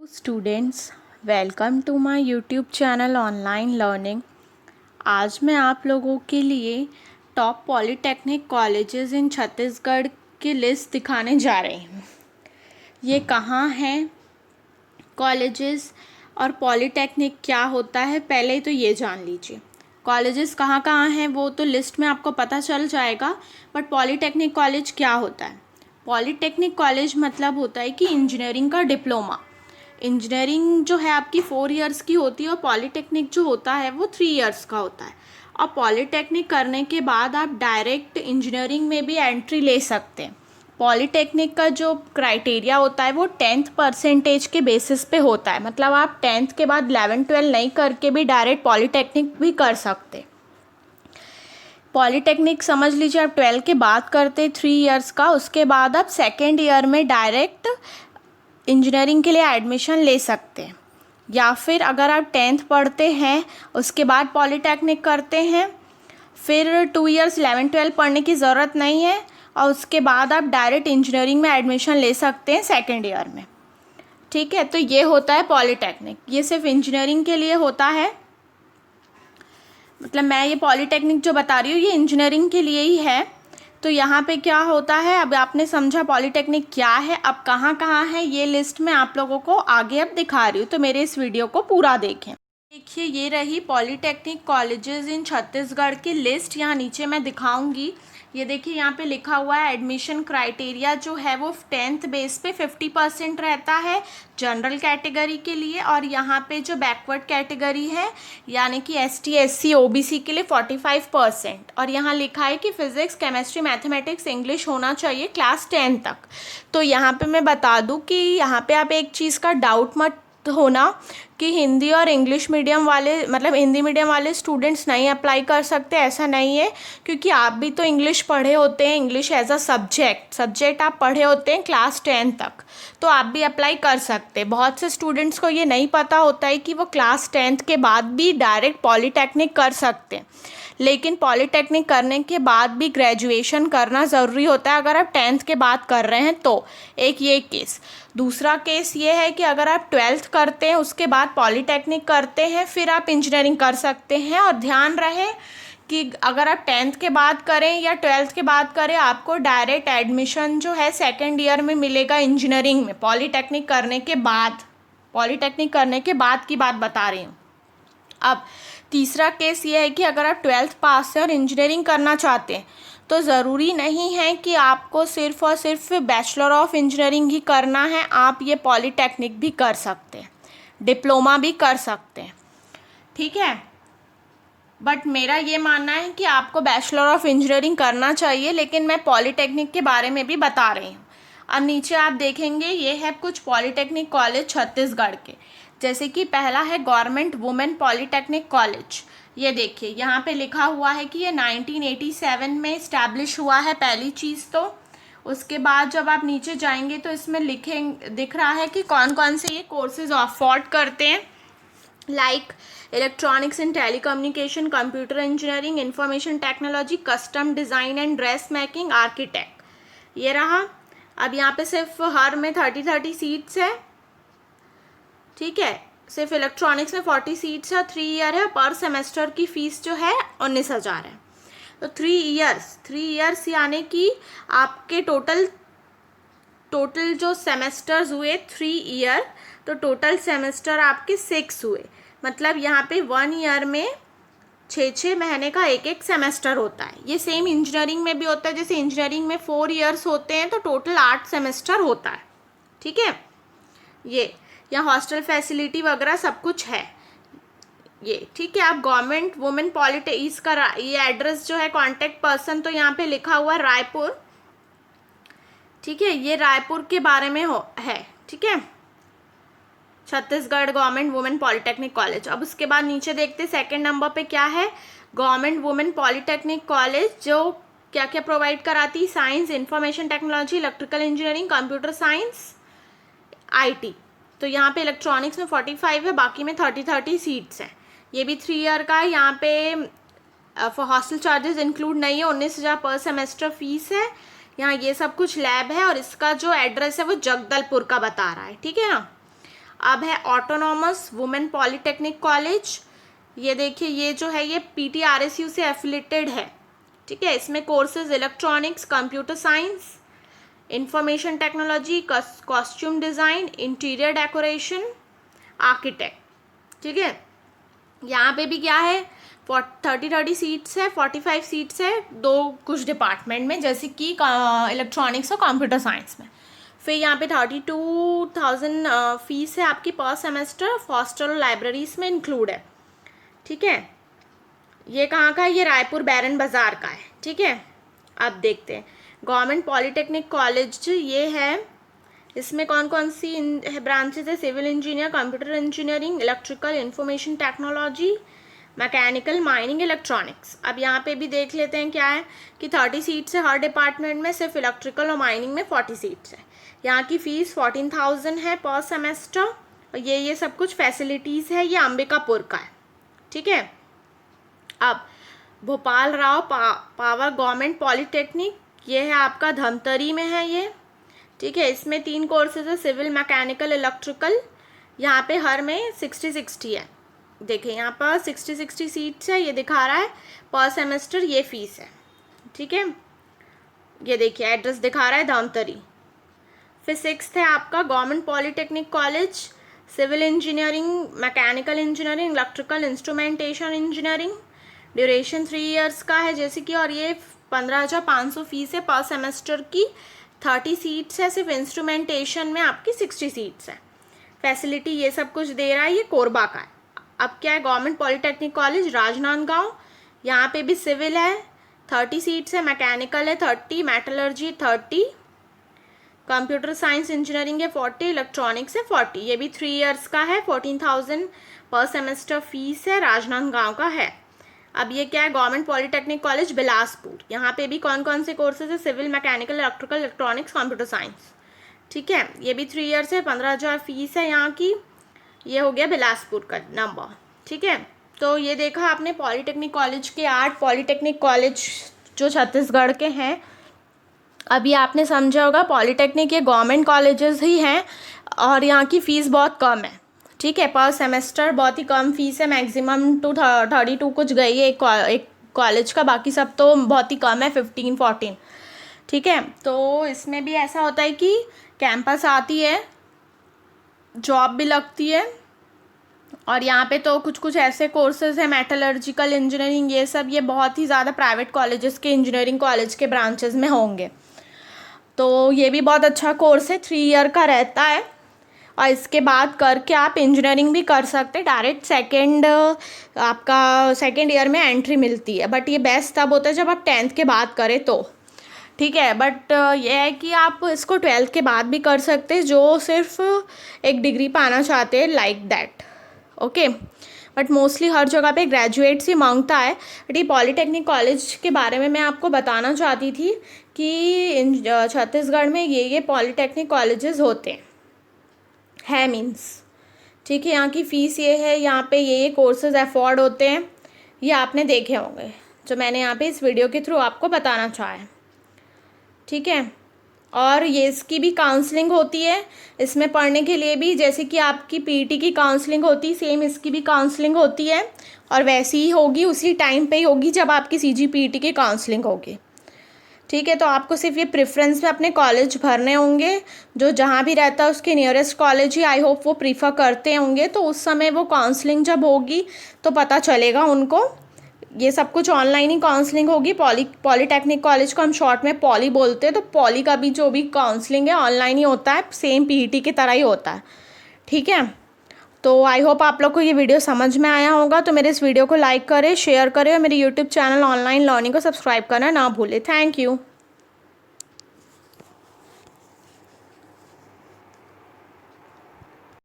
Students, welcome to my YouTube channel online learning. आज मैं आप लोगों के लिए top polytechnic colleges in Chhattisgarh की लिस्ट दिखाने जा रही हूँ। ये कहाँ हैं कॉलेजेस और पॉलीटेक्निक क्या होता है, पहले तो ये जान लीजिए। कॉलेजेस कहाँ कहाँ हैं वो तो लिस्ट में आपको पता चल जाएगा, बट पॉलीटेक्निक कॉलेज क्या होता है? पॉलीटेक्निक कॉलेज मतलब होता है कि इंजीनियरिंग का डिप्लोमा। इंजीनियरिंग जो है आपकी 4 इयर्स की होती है और पॉलीटेक्निक जो होता है वो 3 इयर्स का होता है। और पॉलीटेक्निक करने के बाद आप डायरेक्ट इंजीनियरिंग में भी एंट्री ले सकते हैं। पॉलीटेक्निक का जो क्राइटेरिया होता है वो 10th परसेंटेज के बेसिस पे होता है, मतलब आप 10th के बाद 11-12 नहीं करके भी डायरेक्ट पॉलीटेक्निक भी कर सकते। पॉलीटेक्निक समझ लीजिए आप 12 के बाद करते 3 इयर्स का, उसके बाद आप सेकेंड ईयर में डायरेक्ट इंजीनियरिंग के लिए एडमिशन ले सकते हैं। या फिर अगर आप 10th पढ़ते हैं उसके बाद पॉलीटेक्निक करते हैं, फिर 2 इयर्स 11-12 पढ़ने की ज़रूरत नहीं है और उसके बाद आप डायरेक्ट इंजीनियरिंग में एडमिशन ले सकते हैं सेकेंड ईयर में। ठीक है, तो ये होता है पॉलीटेक्निक। ये सिर्फ इंजीनियरिंग के लिए होता है, मतलब मैं ये पॉलीटेक्निक जो बता रही हूँ ये इंजीनियरिंग के लिए ही है। तो यहाँ पे क्या होता है, अब आपने समझा पॉलीटेक्निक क्या है। अब कहाँ कहाँ है ये लिस्ट में आप लोगों को आगे अब दिखा रही हूँ, तो मेरे इस वीडियो को पूरा देखें। देखिए, ये रही पॉलीटेक्निक कॉलेजेस इन छत्तीसगढ़ की लिस्ट, यहाँ नीचे मैं दिखाऊंगी। ये देखिए यहाँ पे लिखा हुआ है एडमिशन क्राइटेरिया जो है वो 10th बेस पे 50% रहता है जनरल कैटेगरी के लिए, और यहाँ पे जो बैकवर्ड कैटेगरी है यानी कि ST SC OBC के लिए 45%। और यहाँ लिखा है कि फिजिक्स केमिस्ट्री मैथमेटिक्स इंग्लिश होना चाहिए क्लास 10 तक। तो यहाँ पे मैं बता दूँ कि यहाँ पे आप एक चीज़ का डाउट मत होना कि हिंदी और इंग्लिश मीडियम वाले, मतलब हिंदी मीडियम वाले स्टूडेंट्स नहीं अप्लाई कर सकते, ऐसा नहीं है। क्योंकि आप भी तो इंग्लिश पढ़े होते हैं, इंग्लिश एज अ सब्जेक्ट आप पढ़े होते हैं क्लास 10 तक, तो आप भी अप्लाई कर सकते हैं। बहुत से स्टूडेंट्स को ये नहीं पता होता है कि वो क्लास 10th के बाद भी डायरेक्ट पॉलीटेक्निक कर सकते हैं, लेकिन पॉलीटेक्निक करने के बाद भी ग्रेजुएशन करना ज़रूरी होता है अगर आप 10th के बाद कर रहे हैं तो। एक ये केस। दूसरा केस ये है कि अगर आप 12th करते हैं उसके बाद पॉलीटेक्निक करते हैं फिर आप इंजीनियरिंग कर सकते हैं। और ध्यान रहे कि अगर आप 10th के बाद करें या 12th के बाद करें, आपको डायरेक्ट एडमिशन जो है सेकेंड ईयर में मिलेगा इंजीनियरिंग में, पॉलीटेक्निक करने के बाद। पॉलीटेक्निक करने के बाद की बात बता रही हूँ। अब तीसरा केस ये है कि अगर आप 12th पास हैं और इंजीनियरिंग करना चाहते हैं तो ज़रूरी नहीं है कि आपको सिर्फ और सिर्फ बैचलर ऑफ इंजीनियरिंग ही करना है, आप ये पॉलीटेक्निक भी कर सकते हैं, डिप्लोमा भी कर सकते हैं। ठीक है, बट मेरा ये मानना है कि आपको बैचलर ऑफ इंजीनियरिंग करना चाहिए, लेकिन मैं पॉलीटेक्निक के बारे में भी बता रही हूँ। अब नीचे आप देखेंगे ये है कुछ पॉलीटेक्निक कॉलेज छत्तीसगढ़ के, जैसे कि पहला है गवर्नमेंट वुमेन पॉलीटेक्निक कॉलेज। ये देखिए यहाँ पे लिखा हुआ है कि ये 1987 में इस्टेब्लिश हुआ है, पहली चीज़ तो। उसके बाद जब आप नीचे जाएंगे तो इसमें दिख रहा है कि कौन कौन से ये कोर्सेज अफोर्ड करते हैं, like electronics and telecommunication, computer engineering, information technology, custom design and dress making, architect. ये रहा। अब यहाँ पे सिर्फ हर में 30 सीट्स है। ठीक है, सिर्फ इलेक्ट्रॉनिक्स में 40 सीट्स है, 3 ईयर है। पर सेमेस्टर की फ़ीस जो है 19,000 है। तो 3 इयर्स यानी कि आपके टोटल जो सेमेस्टर्स हुए 3 ईयर, तो टोटल सेमेस्टर आपके 6 हुए। मतलब यहाँ पे 1 ईयर में 6 महीने का एक सेमेस्टर होता है। ये सेम इंजीनियरिंग में भी होता है, जैसे इंजीनियरिंग में 4 इयर्स होते हैं तो टोटल 8 सेमेस्टर होता है। ठीक है, ये यहाँ हॉस्टल फैसिलिटी वगैरह सब कुछ है ये। ठीक है, आप गवर्नमेंट वुमेन पॉलीटेक्निक, इसका ये एड्रेस जो है कॉन्टेक्ट पर्सन तो यहाँ पे लिखा हुआ रायपुर। ठीक है, ये रायपुर के बारे में है। ठीक है, Chhattisgarh government women polytechnic college. अब उसके बाद नीचे देखते सेकंड नंबर पे क्या है, गवर्नमेंट वुमेन पॉलीटेक्निक कॉलेज, जो क्या क्या प्रोवाइड कराती, science, information technology, electrical engineering, computer science, IT। तो यहाँ पे इलेक्ट्रॉनिक्स में 45 है, बाकी में 30 सीट्स हैं। ये भी 3 ईयर का है। यहाँ पे हॉस्टल चार्जेस इंक्लूड नहीं है, 19,000 पर सेमेस्टर फीस है। यहाँ ये सब कुछ लैब है और इसका जो एड्रेस है वो जगदलपुर का बता रहा है। ठीक है ना। अब है ऑटोनॉमस वुमेन पॉलीटेक्निक कॉलेज। ये देखिए, ये जो है ये PTRSU से एफिलेटेड है, ठीक है। इसमें courses electronics, computer science, information technology, costume design, interior decoration, architect, ठीक है। यहाँ पे भी क्या है, 30 सीट्स है, 45 सीट्स है दो कुछ डिपार्टमेंट में, जैसे कि इलेक्ट्रॉनिक्स और कंप्यूटर साइंस में। फिर यहाँ पे 32,000 फीस है आपकी पर सेमेस्टर, हॉस्टल और लाइब्रेरीज में इंक्लूड है, ठीक है। ये कहाँ का है, ये रायपुर बैरन बाज़ार का है, ठीक है। अब देखते हैं गवर्नमेंट पॉलीटेक्निक कॉलेज ये है, इसमें कौन कौन सी ब्रांचेज है, civil engineer, computer engineering, electrical, information technology, mechanical, mining, electronics. अब यहाँ पे भी देख लेते हैं क्या है कि 30 सीट्स है हर डिपार्टमेंट में, सिर्फ इलेक्ट्रिकल और माइनिंग में 40 सीट्स है। यहाँ की फ़ीस 14,000 है पर सेमेस्टर, और ये सब कुछ फैसिलिटीज़ है। ये अंबिकापुर का है, ठीक है। अब Bhopal Rao power government polytechnic, ये है आपका धमतरी में है ये, ठीक है। इसमें 3 कोर्सेज है, सिविल, मैकेनिकल, इलेक्ट्रिकल। यहाँ पे हर में 60 है, देखिए यहाँ पर 60 सीट्स है, ये दिखा रहा है पर सेमेस्टर, ये फीस है, ठीक है। ये देखिए एड्रेस दिखा रहा है धमतरी। फिर 6th है आपका government polytechnic college, civil engineering, mechanical engineering, electrical, instrumentation engineering. Duration 3 years का है जैसे कि, और ये 15,500 फीस है पर सेमेस्टर की। 30 सीट्स है, सिर्फ इंस्ट्रूमेंटेशन में आपकी 60 सीट्स है। फैसिलिटी ये सब कुछ दे रहा है, ये कोरबा का है। अब क्या है, गवर्नमेंट पॉलीटेक्निक कॉलेज राजनांदगांव, यहाँ पे भी सिविल है, 30 सीट्स है, मैकेनिकल है 30, मेटलर्जी 30, कंप्यूटर साइंस इंजीनियरिंग है 40, इलेक्ट्रॉनिक्स है 40। ये भी 3 इयर्स का है, 14,000 पर सेमेस्टर फीस है, राजनांदगांव का है। अब ये क्या है, गवर्नमेंट पॉलीटेक्निक कॉलेज बिलासपुर, यहाँ पे भी कौन कौन से कोर्सेज है, civil, mechanical, electrical, electronics, computer science, ठीक है। ये भी 3 इयर्स है, 15,000 फीस है यहाँ की। ये हो गया बिलासपुर का नंबर, ठीक है। तो ये देखा आपने पॉलीटेक्निक कॉलेज के 8 पॉलीटेक्निक कॉलेज जो छत्तीसगढ़ के हैं। अभी आपने समझा होगा पॉलीटेक्निक ये गवर्नमेंट कॉलेजेस ही हैं, और यहाँ की फ़ीस बहुत कम है, ठीक है। पर सेमेस्टर बहुत ही कम फीस है, मैक्सिमम 32 कुछ गई है एक कॉलेज का, बाकी सब तो बहुत ही कम है, 15-14, ठीक है। तो इसमें भी ऐसा होता है कि कैंपस आती है, जॉब भी लगती है, और यहाँ पे तो कुछ कुछ ऐसे कोर्सेज है, मेटलर्जिकल इंजीनियरिंग, ये सब ये बहुत ही ज़्यादा प्राइवेट कॉलेजेस के, इंजीनियरिंग कॉलेज के ब्रांचेस में होंगे। तो ये भी बहुत अच्छा कोर्स है, 3 ईयर का रहता है, और इसके बाद करके आप इंजीनियरिंग भी कर सकते हैं। डायरेक्ट सेकेंड ईयर में एंट्री मिलती है, बट ये बेस्ट तब होता है जब आप 10th के बाद करें तो, ठीक है। बट ये है कि आप इसको 12th के बाद भी कर सकते हैं, जो सिर्फ एक डिग्री पाना चाहते हैं, like that, okay. But mostly हर जगह पे ग्रेजुएट्स ही मांगता है। बट ये पॉलीटेक्निक कॉलेज के बारे में मैं आपको बताना चाहती थी कि छत्तीसगढ़ में ये पॉलीटेक्निक कॉलेजेस होते हैं मीन्स, ठीक है। यहाँ की फ़ीस ये है, यहाँ पे ये कोर्सेज अफोर्ड होते हैं, ये आपने देखे होंगे, जो मैंने यहाँ पे इस वीडियो के थ्रू आपको बताना चाहा है, ठीक है। और ये इसकी भी काउंसलिंग होती है, इसमें पढ़ने के लिए भी, जैसे कि आपकी पीटी की काउंसलिंग होती है, सेम इसकी भी काउंसलिंग होती है, और वैसी ही होगी, उसी टाइम पे ही होगी जब आपकी CGPT की काउंसलिंग होगी, ठीक है। तो आपको सिर्फ ये प्रेफरेंस में अपने कॉलेज भरने होंगे, जो जहाँ भी रहता है उसके nearest college he I hope वो प्रीफर करते होंगे। तो उस समय वो काउंसलिंग जब होगी तो पता चलेगा उनको। ये सब कुछ ऑनलाइन ही काउंसलिंग होगी। पॉलीटेक्निक कॉलेज को हम शॉर्ट में पॉली बोलते हैं, तो पॉली का भी जो भी काउंसलिंग है ऑनलाइन ही होता है, सेम PET की तरह ही होता है, ठीक है। तो आई होप आप लोग को ये वीडियो समझ में आया होगा। तो मेरे इस वीडियो को लाइक करें, शेयर करें, और मेरे यूट्यूब चैनल ऑनलाइन लर्निंग को सब्सक्राइब करना ना भूलें। Thank you.